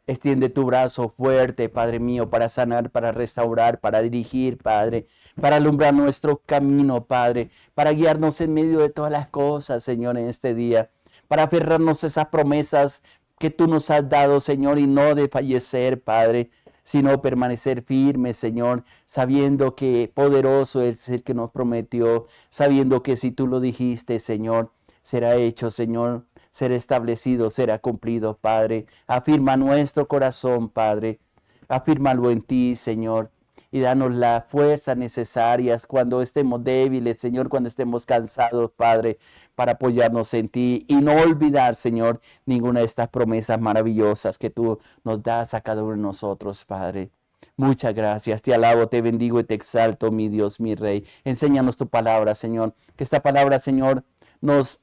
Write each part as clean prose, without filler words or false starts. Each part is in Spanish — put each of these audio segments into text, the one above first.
Extiende tu brazo fuerte, Padre mío, para sanar, para restaurar, para dirigir, Padre, para alumbrar nuestro camino, Padre, para guiarnos en medio de todas las cosas, Señor, en este día, para aferrarnos a esas promesas que tú nos has dado, Señor, y no de fallecer, Padre, sino permanecer firmes, Señor, sabiendo que poderoso es el que nos prometió, sabiendo que si tú lo dijiste, Señor, será hecho, Señor, será establecido, será cumplido, Padre. Afirma nuestro corazón, Padre. Afírmalo en ti, Señor. Y danos las fuerzas necesarias cuando estemos débiles, Señor, cuando estemos cansados, Padre, para apoyarnos en ti y no olvidar, Señor, ninguna de estas promesas maravillosas que tú nos das a cada uno de nosotros, Padre. Muchas gracias, te alabo, te bendigo y te exalto, mi Dios, mi Rey. Enséñanos tu palabra, Señor. Que esta palabra, Señor, nos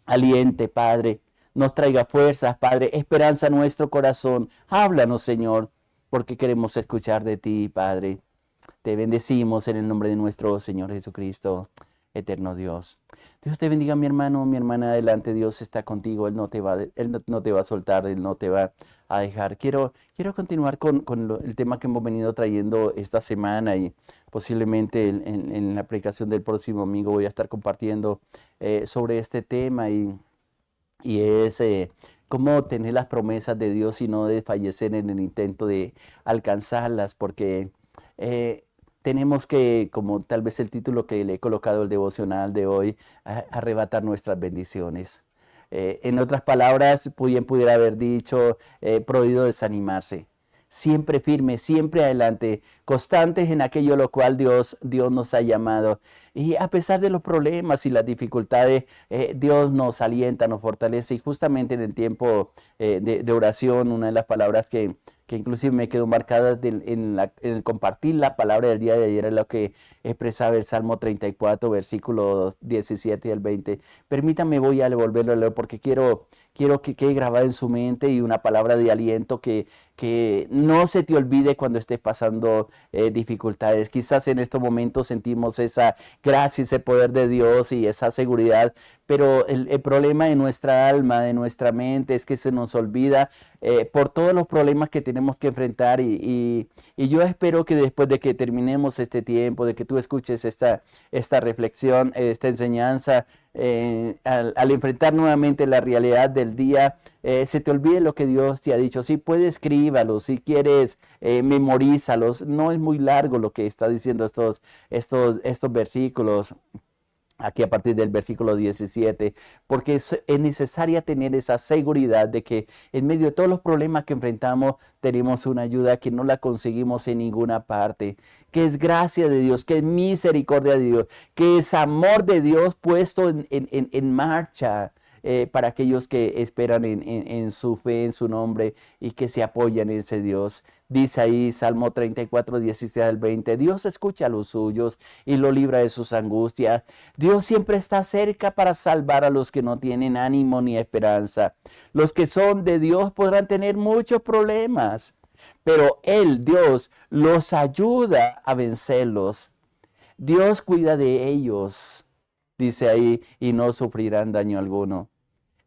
aliente, Padre, nos traiga fuerzas, Padre, esperanza a nuestro corazón. Háblanos, Señor, porque queremos escuchar de ti, Padre. Te bendecimos en el nombre de nuestro Señor Jesucristo, eterno Dios. Dios te bendiga, mi hermano, mi hermana, adelante. Dios está contigo, Él no te va a soltar, Él no te va a dejar. Quiero continuar con el tema que hemos venido trayendo esta semana y posiblemente en la predicación del próximo domingo voy a estar compartiendo sobre este tema y es cómo tener las promesas de Dios y no desfallecer en el intento de alcanzarlas, porque eh, tenemos que, como tal vez el título que le he colocado al devocional de hoy, arrebatar nuestras bendiciones. En otras palabras, bien pudiera haber dicho, prohibido desanimarse. Siempre firme, siempre adelante, constantes en aquello lo cual Dios nos ha llamado. Y a pesar de los problemas y las dificultades, Dios nos alienta, nos fortalece. Y justamente en el tiempo de oración, una de las palabras que inclusive me quedó marcada en el compartir la palabra del día de ayer, es lo que expresaba el Salmo 34, versículos 17 al 20. Permítame, voy a volverlo a leer porque quiero que quede grabada en su mente y una palabra de aliento que no se te olvide cuando estés pasando dificultades. Quizás en estos momentos sentimos esa gracia, ese poder de Dios y esa seguridad, pero el problema de nuestra alma, de nuestra mente, es que se nos olvida por todos los problemas que tenemos que enfrentar y yo espero que después de que terminemos este tiempo, de que tú escuches esta reflexión, esta enseñanza, al enfrentar nuevamente la realidad del día, se te olvide lo que Dios te ha dicho. Si puedes, escríbalo, si quieres, memorízalos. No es muy largo lo que está diciendo estos versículos aquí a partir del versículo 17, porque es necesaria tener esa seguridad de que en medio de todos los problemas que enfrentamos tenemos una ayuda que no la conseguimos en ninguna parte, que es gracia de Dios, que es misericordia de Dios, que es amor de Dios puesto en marcha. Para aquellos que esperan en su fe, en su nombre y que se apoyan en ese Dios. Dice ahí Salmo 34, 16 al 20, Dios escucha a los suyos y lo libra de sus angustias. Dios siempre está cerca para salvar a los que no tienen ánimo ni esperanza. Los que son de Dios podrán tener muchos problemas, pero Él, Dios, los ayuda a vencerlos. Dios cuida de ellos, dice ahí, y no sufrirán daño alguno.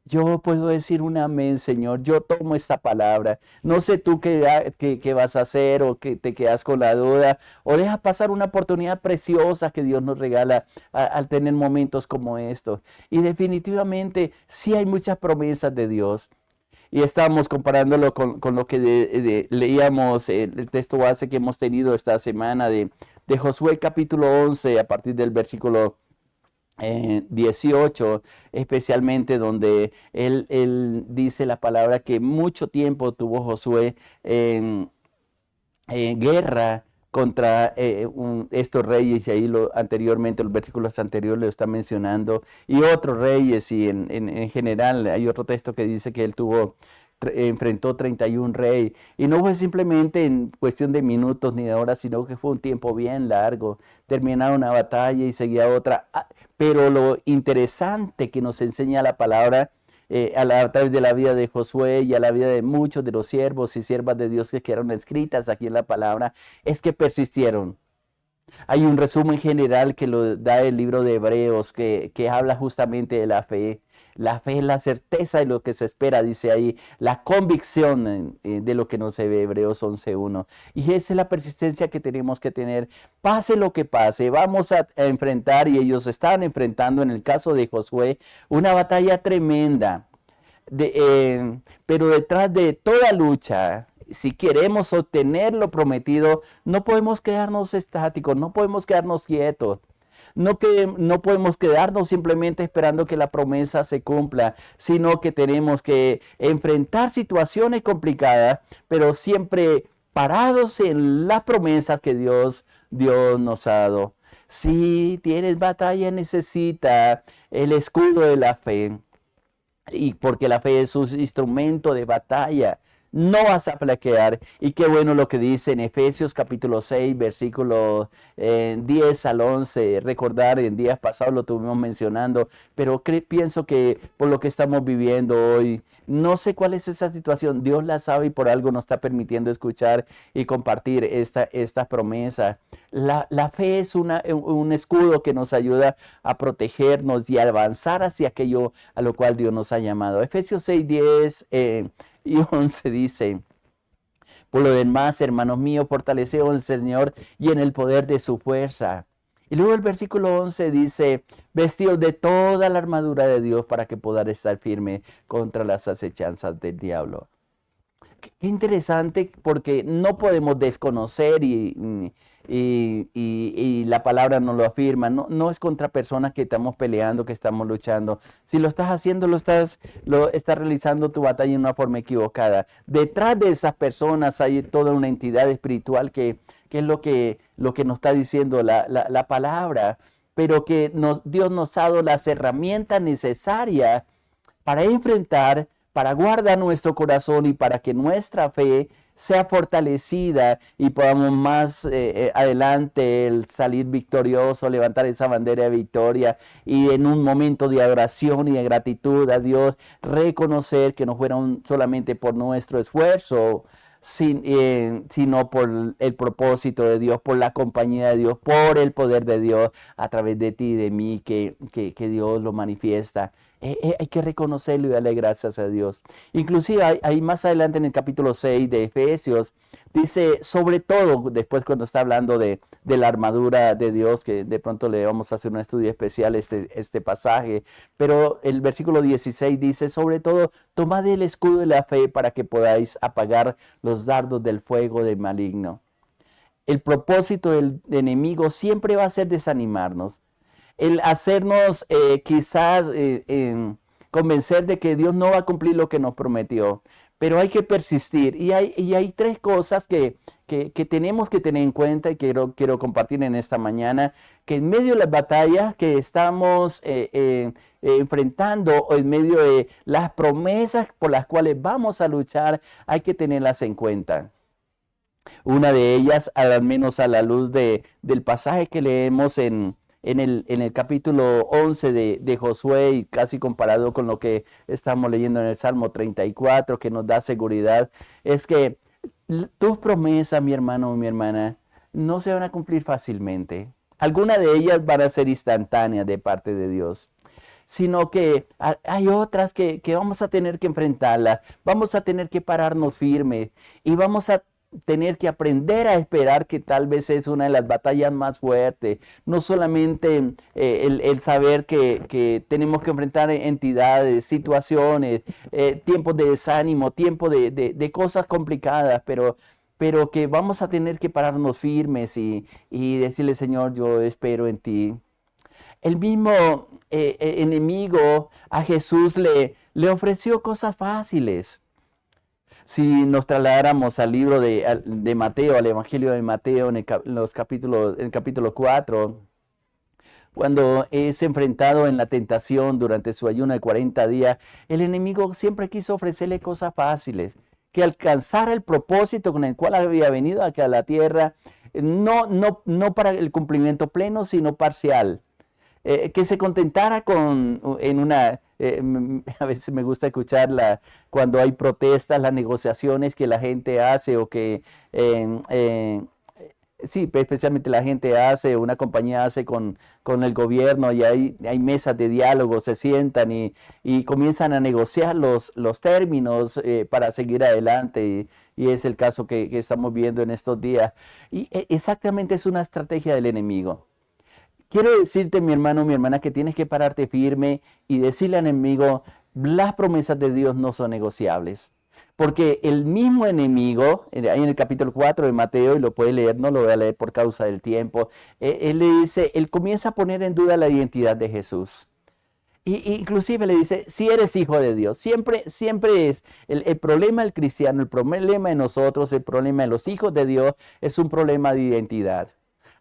Yo puedo decir un amén, Señor. Yo tomo esta palabra. No sé tú qué vas a hacer o que te quedas con la duda o dejas pasar una oportunidad preciosa que Dios nos regala al tener momentos como estos. Y definitivamente sí hay muchas promesas de Dios. Y estamos comparándolo con lo que leíamos, el texto base que hemos tenido esta semana de Josué capítulo 11 a partir del versículo 18, especialmente donde él dice la palabra que mucho tiempo tuvo Josué en guerra contra estos reyes, y ahí anteriormente, los versículos anteriores lo está mencionando, y otros reyes, y en general hay otro texto que dice que él enfrentó 31 reyes, y no fue simplemente en cuestión de minutos ni de horas, sino que fue un tiempo bien largo. Terminaba una batalla y seguía otra. Pero lo interesante que nos enseña la palabra a través de la vida de Josué y a la vida de muchos de los siervos y siervas de Dios que quedaron escritas aquí en la palabra, es que persistieron. Hay un resumen general que lo da el libro de Hebreos que habla justamente de la fe. La fe es la certeza de lo que se espera, dice ahí, la convicción de lo que no se ve, Hebreos 11:1. Y esa es la persistencia que tenemos que tener. Pase lo que pase, vamos a enfrentar, y ellos estaban enfrentando en el caso de Josué, una batalla tremenda. Pero detrás de toda lucha, si queremos obtener lo prometido, no podemos quedarnos estáticos, no podemos quedarnos quietos. No podemos quedarnos simplemente esperando que la promesa se cumpla, sino que tenemos que enfrentar situaciones complicadas, pero siempre parados en las promesas que Dios nos ha dado. Si tienes batalla, necesita el escudo de la fe. Y porque la fe es un instrumento de batalla, no vas a flaquear. Y qué bueno lo que dice en Efesios capítulo 6, versículos 10 al 11. Recordar, en días pasados lo estuvimos mencionando, pero pienso que por lo que estamos viviendo hoy, no sé cuál es esa situación, Dios la sabe y por algo nos está permitiendo escuchar y compartir esta promesa. La fe es un escudo que nos ayuda a protegernos y a avanzar hacia aquello a lo cual Dios nos ha llamado. Efesios 6, 10 y 11 dice: por lo demás, hermanos míos, fortaleceos en el Señor y en el poder de su fuerza. Y luego el versículo 11 dice: vestidos de toda la armadura de Dios para que podáis estar firme contra las acechanzas del diablo. Qué interesante, porque no podemos desconocer y la palabra nos lo afirma. No es contra personas que estamos peleando, que estamos luchando. Si lo estás haciendo, estás realizando tu batalla en una forma equivocada. Detrás de esas personas hay toda una entidad espiritual que es lo que nos está diciendo la palabra, pero que Dios nos ha dado las herramientas necesarias para enfrentar, para guardar nuestro corazón y para que nuestra fe sea fortalecida y podamos más adelante salir victorioso, levantar esa bandera de victoria y en un momento de adoración y de gratitud a Dios, reconocer que no fueron solamente por nuestro esfuerzo, sino por el propósito de Dios, por la compañía de Dios, por el poder de Dios a través de ti y de mí, que Dios lo manifiesta. Hay que reconocerlo y darle gracias a Dios. Inclusive hay más adelante en el capítulo 6 de Efesios, dice, sobre todo, después cuando está hablando de la armadura de Dios, que de pronto le vamos a hacer un estudio especial este pasaje, pero el versículo 16 dice: sobre todo, tomad el escudo de la fe para que podáis apagar los dardos del fuego del maligno. El propósito del enemigo siempre va a ser desanimarnos, el hacernos quizás convencer de que Dios no va a cumplir lo que nos prometió. Pero hay que persistir. Y hay tres cosas que tenemos que tener en cuenta y quiero compartir en esta mañana: que en medio de las batallas que estamos enfrentando, o en medio de las promesas por las cuales vamos a luchar, hay que tenerlas en cuenta. Una de ellas, al menos a la luz del pasaje que leemos en el capítulo 11 de Josué, y casi comparado con lo que estamos leyendo en el Salmo 34, que nos da seguridad, es que tus promesas, mi hermano o mi hermana, no se van a cumplir fácilmente. Algunas de ellas van a ser instantáneas de parte de Dios, sino que hay otras que vamos a tener que enfrentarlas, vamos a tener que pararnos firmes y vamos a tener que aprender a esperar, que tal vez es una de las batallas más fuertes. No solamente el saber que tenemos que enfrentar entidades, situaciones, tiempos de desánimo, tiempos de cosas complicadas, pero que vamos a tener que pararnos firmes y decirle: Señor, yo espero en ti. El mismo enemigo a Jesús le ofreció cosas fáciles. Si nos trasladáramos al libro de Mateo, al Evangelio de Mateo, en el capítulo 4, cuando es enfrentado en la tentación durante su ayuno de 40 días, el enemigo siempre quiso ofrecerle cosas fáciles, que alcanzara el propósito con el cual había venido aquí a la tierra, no para el cumplimiento pleno, sino parcial. Que se contentara a veces me gusta escucharla cuando hay protestas, las negociaciones que la gente hace, o que sí, especialmente la gente hace, una compañía hace con el gobierno y hay mesas de diálogo, se sientan y comienzan a negociar los términos para seguir adelante y es el caso que estamos viendo en estos días. Y exactamente es una estrategia del enemigo. Quiero decirte, mi hermano, mi hermana, que tienes que pararte firme y decirle al enemigo, las promesas de Dios no son negociables. Porque el mismo enemigo, ahí en el capítulo 4 de Mateo, y lo puede leer, no lo voy a leer por causa del tiempo, él le dice, él comienza a poner en duda la identidad de Jesús. Inclusive le dice, si eres hijo de Dios, siempre es el problema del cristiano, el problema de nosotros, el problema de los hijos de Dios, es un problema de identidad.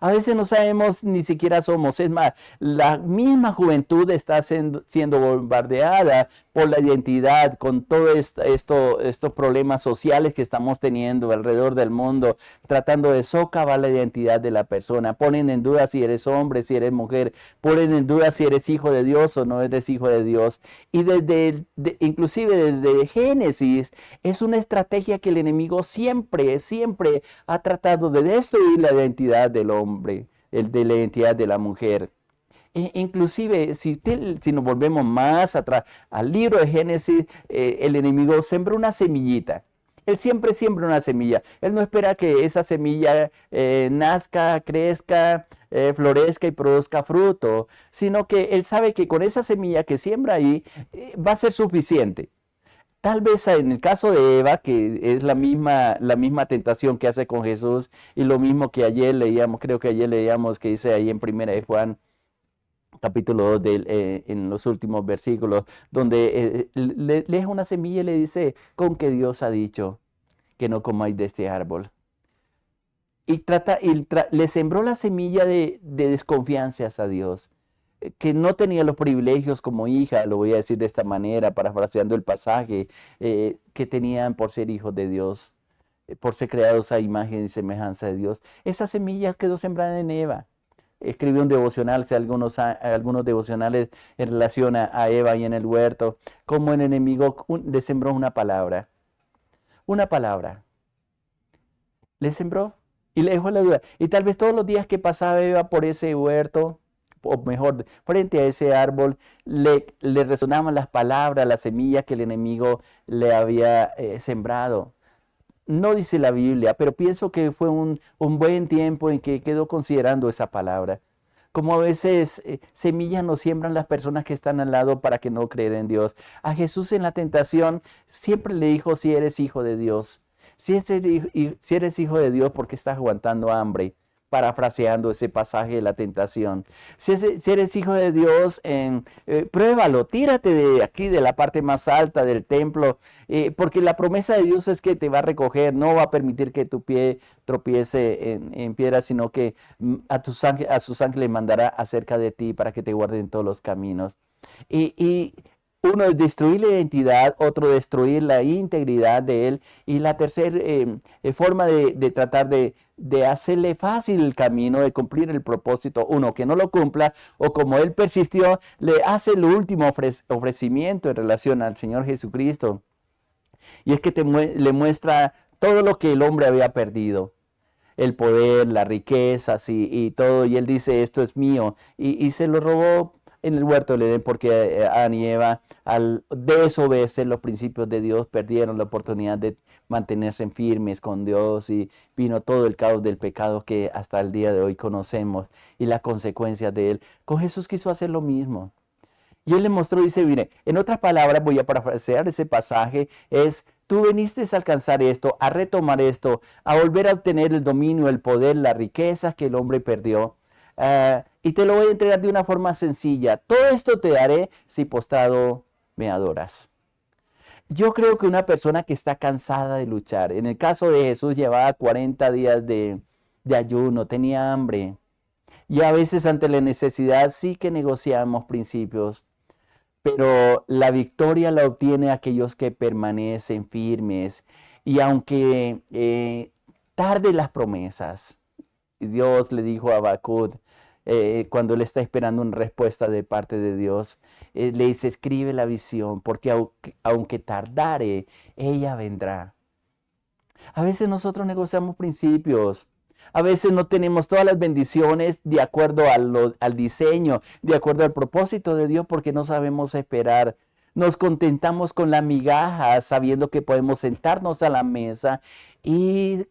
A veces no sabemos ni siquiera somos. Es más, la misma juventud está siendo bombardeada por la identidad, con todos estos problemas sociales que estamos teniendo alrededor del mundo, tratando de socavar la identidad de la persona. Ponen en duda si eres hombre, si eres mujer, ponen en duda si eres hijo de Dios o no eres hijo de Dios. Y inclusive desde Génesis, es una estrategia que el enemigo siempre ha tratado de destruir la identidad del hombre, de la identidad de la mujer. Inclusive, si nos volvemos más atrás al libro de Génesis, el enemigo sembró una semillita. Él siempre siembra una semilla. Él no espera que esa semilla nazca, crezca, florezca y produzca fruto, sino que él sabe que con esa semilla que siembra ahí va a ser suficiente. Tal vez en el caso de Eva, que es la misma tentación que hace con Jesús y lo mismo que ayer leíamos, creo que ayer leíamos que dice ahí en Primera de Juan, capítulo 2, en los últimos versículos, donde le deja una semilla y le dice, con que Dios ha dicho que no comáis de este árbol. Le sembró la semilla de desconfianza a Dios, que no tenía los privilegios como hija, lo voy a decir de esta manera, parafraseando el pasaje, que tenían por ser hijos de Dios, por ser creados a imagen y semejanza de Dios. Esa semilla quedó sembrada en Eva. Escribió un devocional, algunos devocionales en relación a Eva y en el huerto, como el enemigo le sembró una palabra, le sembró y le dejó la duda. Y tal vez todos los días que pasaba Eva por ese huerto, o mejor, frente a ese árbol, le resonaban las palabras, las semillas que el enemigo le había sembrado. No dice la Biblia, pero pienso que fue un buen tiempo en que quedó considerando esa palabra. Como a veces semillas nos siembran las personas que están al lado para que no creer en Dios. A Jesús en la tentación siempre le dijo, si eres hijo de Dios. Si eres hijo de Dios, ¿por qué estás aguantando hambre? Parafraseando ese pasaje de la tentación. Si eres hijo de Dios, pruébalo, tírate de aquí, de la parte más alta del templo, porque la promesa de Dios es que te va a recoger, no va a permitir que tu pie tropiece en piedra, sino que a sus ángeles mandará acerca de ti para que te guarden todos los caminos. Y uno es destruir la identidad, otro destruir la integridad de él y la tercera forma de tratar de hacerle fácil el camino, de cumplir el propósito, uno que no lo cumpla o como él persistió, le hace el último ofrecimiento en relación al Señor Jesucristo. Y es que le muestra todo lo que el hombre había perdido. El poder, las riquezas y todo. Y él dice, esto es mío. Y se lo robó en el huerto del Edén porque Adán y Eva, al desobedecer los principios de Dios, perdieron la oportunidad de mantenerse firmes con Dios y vino todo el caos del pecado que hasta el día de hoy conocemos y las consecuencias de él. Con Jesús quiso hacer lo mismo. Y él le mostró, dice, mire, en otras palabras, voy a parafrasear ese pasaje, es, tú viniste a alcanzar esto, a retomar esto, a volver a obtener el dominio, el poder, las riquezas que el hombre perdió. Y te lo voy a entregar de una forma sencilla. Todo esto te daré si postrado me adoras. Yo creo que una persona que está cansada de luchar, en el caso de Jesús llevaba 40 días de ayuno, tenía hambre. Y a veces ante la necesidad sí que negociamos principios, pero la victoria la obtiene aquellos que permanecen firmes. Y aunque tarde las promesas, Dios le dijo a Habacuc, cuando él está esperando una respuesta de parte de Dios, le dice, escribe la visión, porque aunque tardare, ella vendrá. A veces nosotros negociamos principios. A veces no tenemos todas las bendiciones de acuerdo al diseño, de acuerdo al propósito de Dios, porque no sabemos esperar. Nos contentamos con la migaja, sabiendo que podemos sentarnos a la mesa y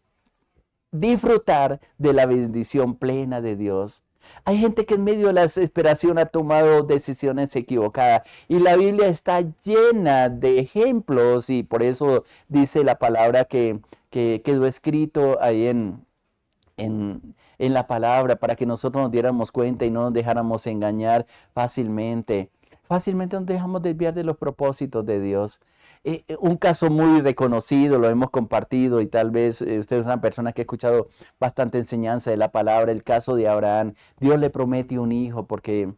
disfrutar de la bendición plena de Dios. Hay gente que en medio de la desesperación ha tomado decisiones equivocadas y la Biblia está llena de ejemplos y por eso dice la palabra que quedó escrito ahí en la palabra para que nosotros nos diéramos cuenta y no nos dejáramos engañar fácilmente. Fácilmente nos dejamos desviar de los propósitos de Dios. Un caso muy reconocido, lo hemos compartido y tal vez usted es una persona que ha escuchado bastante enseñanza de la palabra, el caso de Abraham. Dios le promete un hijo porque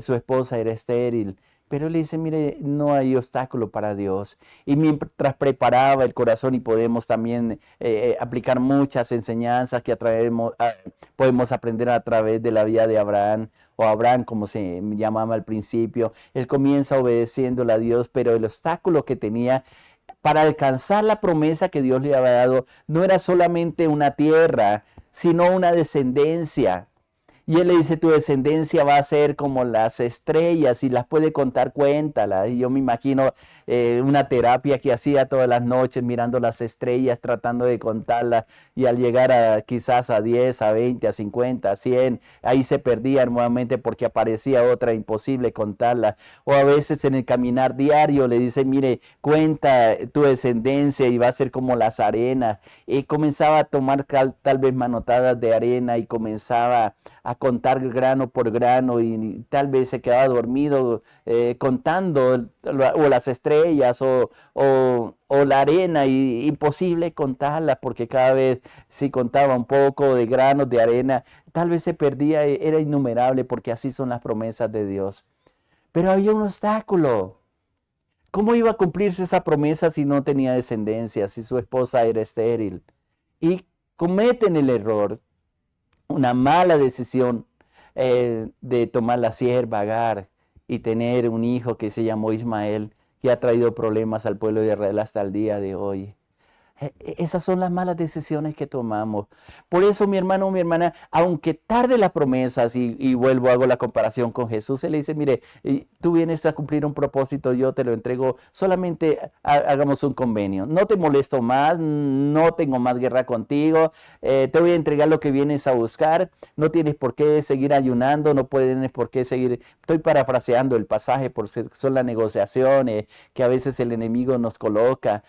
su esposa era estéril. Pero él le dice, mire, no hay obstáculo para Dios. Y mientras preparaba el corazón y podemos también aplicar muchas enseñanzas que podemos aprender a través de la vida de Abraham, o Abraham como se llamaba al principio. Él comienza obedeciéndole a Dios, pero el obstáculo que tenía para alcanzar la promesa que Dios le había dado no era solamente una tierra, sino una descendencia. Y él le dice, tu descendencia va a ser como las estrellas y las puede contar, cuéntalas. Y yo me imagino una terapia que hacía todas las noches mirando las estrellas, tratando de contarlas. Y al llegar a quizás a 10, a 20, a 50, a 100, ahí se perdía nuevamente porque aparecía otra imposible contarla. O a veces en el caminar diario le dice, mire, cuenta tu descendencia y va a ser como las arenas. Y comenzaba a tomar tal vez manotadas de arena y comenzaba a contar grano por grano y tal vez se quedaba dormido contando o las estrellas o la arena y imposible contarla porque cada vez si contaba un poco de granos de arena tal vez se perdía, era innumerable porque así son las promesas de Dios. Pero había un obstáculo. ¿Cómo iba a cumplirse esa promesa si no tenía descendencia, si su esposa era estéril? Y cometen el error, una mala decisión de tomar la sierva Agar y tener un hijo que se llamó Ismael, que ha traído problemas al pueblo de Israel hasta el día de hoy. Esas son las malas decisiones que tomamos. Por eso, mi hermano o mi hermana, aunque tarde las promesas, y vuelvo, hago la comparación con Jesús, Él le dice, mire, tú vienes a cumplir un propósito, yo te lo entrego, solamente hagamos un convenio. No te molesto más, no tengo más guerra contigo, te voy a entregar lo que vienes a buscar, no tienes por qué seguir ayunando, no tienes por qué seguir, estoy parafraseando el pasaje, porque son las negociaciones que a veces el enemigo nos coloca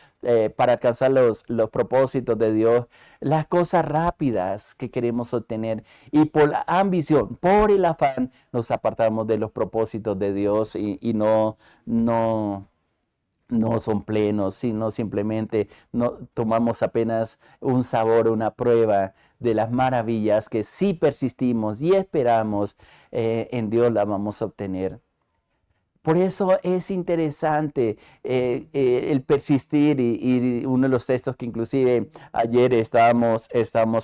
para alcanzar los propósitos de Dios, las cosas rápidas que queremos obtener y por la ambición, por el afán, nos apartamos de los propósitos de Dios y no son plenos, sino simplemente no tomamos apenas un sabor, una prueba de las maravillas que si persistimos y esperamos en Dios la vamos a obtener. Por eso es interesante el persistir y uno de los textos que inclusive ayer estábamos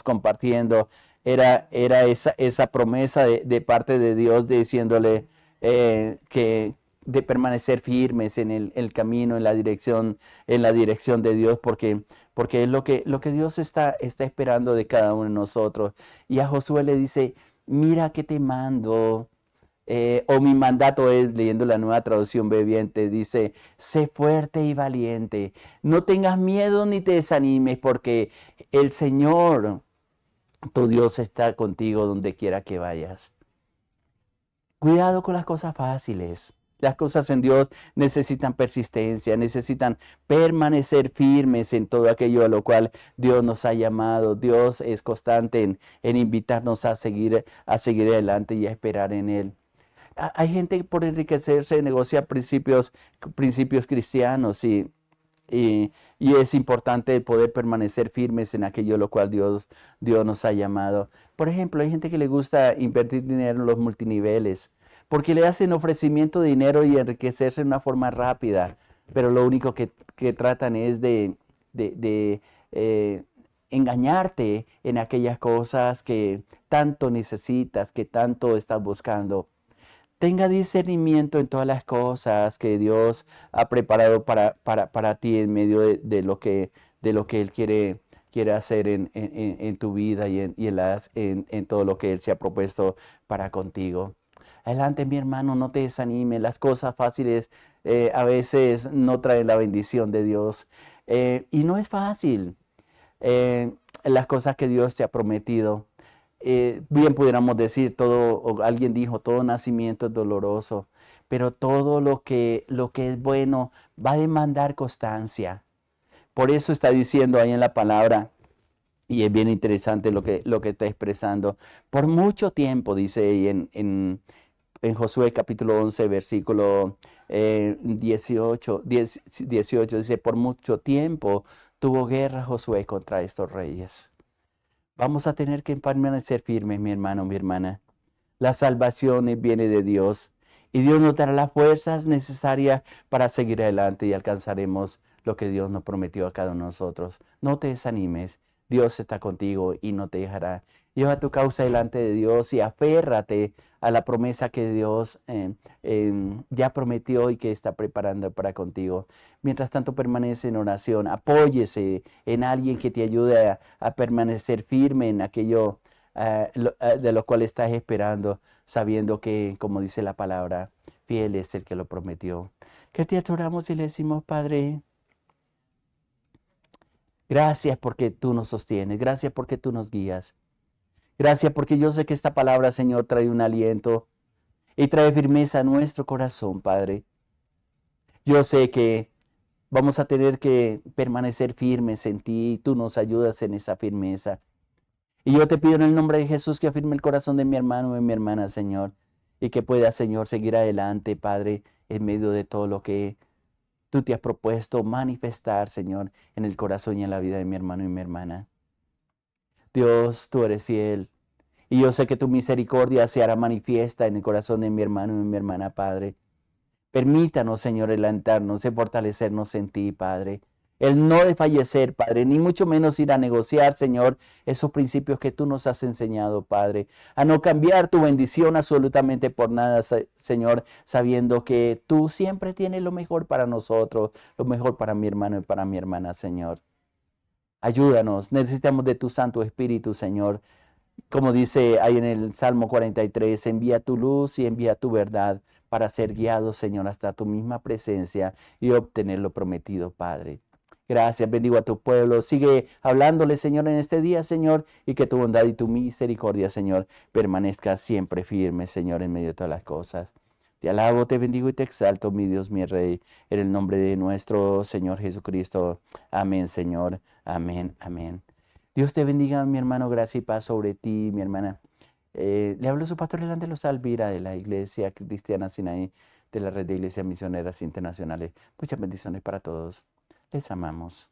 compartiendo era esa promesa de parte de Dios diciéndole que de permanecer firmes en el camino, en la dirección de Dios, porque es lo que Dios está esperando de cada uno de nosotros. Y a Josué le dice, mira que te mando. O mi mandato es, leyendo la Nueva Traducción Viviente, dice, sé fuerte y valiente, no tengas miedo ni te desanimes, porque el Señor, tu Dios, está contigo donde quiera que vayas. Cuidado con las cosas fáciles. Las cosas en Dios necesitan persistencia, necesitan permanecer firmes en todo aquello a lo cual Dios nos ha llamado. Dios es constante en invitarnos a seguir adelante y a esperar en Él. Hay gente que por enriquecerse negocia principios cristianos y es importante poder permanecer firmes en aquello a lo cual Dios nos ha llamado. Por ejemplo, hay gente que le gusta invertir dinero en los multiniveles porque le hacen ofrecimiento de dinero y enriquecerse de una forma rápida, pero lo único que tratan es de engañarte en aquellas cosas que tanto necesitas, que tanto estás buscando. Tenga discernimiento en todas las cosas que Dios ha preparado para ti en medio de lo que Él quiere quiere hacer en tu vida y en todo lo que Él se ha propuesto para contigo. Adelante, mi hermano, no te desanime. Las cosas fáciles a veces no traen la bendición de Dios. Y no es fácil las cosas que Dios te ha prometido. Bien pudiéramos decir, o alguien dijo, todo nacimiento es doloroso, pero todo lo que es bueno va a demandar constancia. Por eso está diciendo ahí en la palabra, y es bien interesante lo que está expresando. Por mucho tiempo, dice ahí en Josué capítulo 11, versículo 18, dice, por mucho tiempo tuvo guerra Josué contra estos reyes. Vamos a tener que permanecer firmes, mi hermano, mi hermana. La salvación viene de Dios y Dios nos dará las fuerzas necesarias para seguir adelante y alcanzaremos lo que Dios nos prometió a cada uno de nosotros. No te desanimes, Dios está contigo y no te dejará. Lleva tu causa delante de Dios y aférrate a la promesa que Dios ya prometió y que está preparando para contigo. Mientras tanto, permanece en oración, apóyese en alguien que te ayude a permanecer firme en aquello de lo cual estás esperando, sabiendo que, como dice la palabra, fiel es el que lo prometió. Que te adoramos y le decimos, Padre, gracias porque tú nos sostienes, gracias porque tú nos guías. Gracias porque yo sé que esta palabra, Señor, trae un aliento y trae firmeza a nuestro corazón, Padre. Yo sé que vamos a tener que permanecer firmes en ti y tú nos ayudas en esa firmeza. Y yo te pido en el nombre de Jesús que afirme el corazón de mi hermano y mi hermana, Señor, y que pueda, Señor, seguir adelante, Padre, en medio de todo lo que tú te has propuesto manifestar, Señor, en el corazón y en la vida de mi hermano y mi hermana. Dios, tú eres fiel. Y yo sé que tu misericordia se hará manifiesta en el corazón de mi hermano y mi hermana, Padre. Permítanos, Señor, adelantarnos y fortalecernos en ti, Padre. El no desfallecer, Padre, ni mucho menos ir a negociar, Señor, esos principios que tú nos has enseñado, Padre. A no cambiar tu bendición absolutamente por nada, Señor, sabiendo que tú siempre tienes lo mejor para nosotros, lo mejor para mi hermano y para mi hermana, Señor. Ayúdanos, necesitamos de tu Santo Espíritu, Señor. Como dice ahí en el Salmo 43, envía tu luz y envía tu verdad para ser guiados, Señor, hasta tu misma presencia y obtener lo prometido, Padre. Gracias, bendigo a tu pueblo. Sigue hablándole, Señor, en este día, Señor, y que tu bondad y tu misericordia, Señor, permanezca siempre firme, Señor, en medio de todas las cosas. Te alabo, te bendigo y te exalto, mi Dios, mi Rey, en el nombre de nuestro Señor Jesucristo. Amén, Señor. Amén, amén. Dios te bendiga, mi hermano, gracia y paz sobre ti, mi hermana. Le hablo su pastor Leandro Alvira de la Iglesia Cristiana Sinaí, de la Red de Iglesias Misioneras Internacionales. Muchas bendiciones para todos. Les amamos.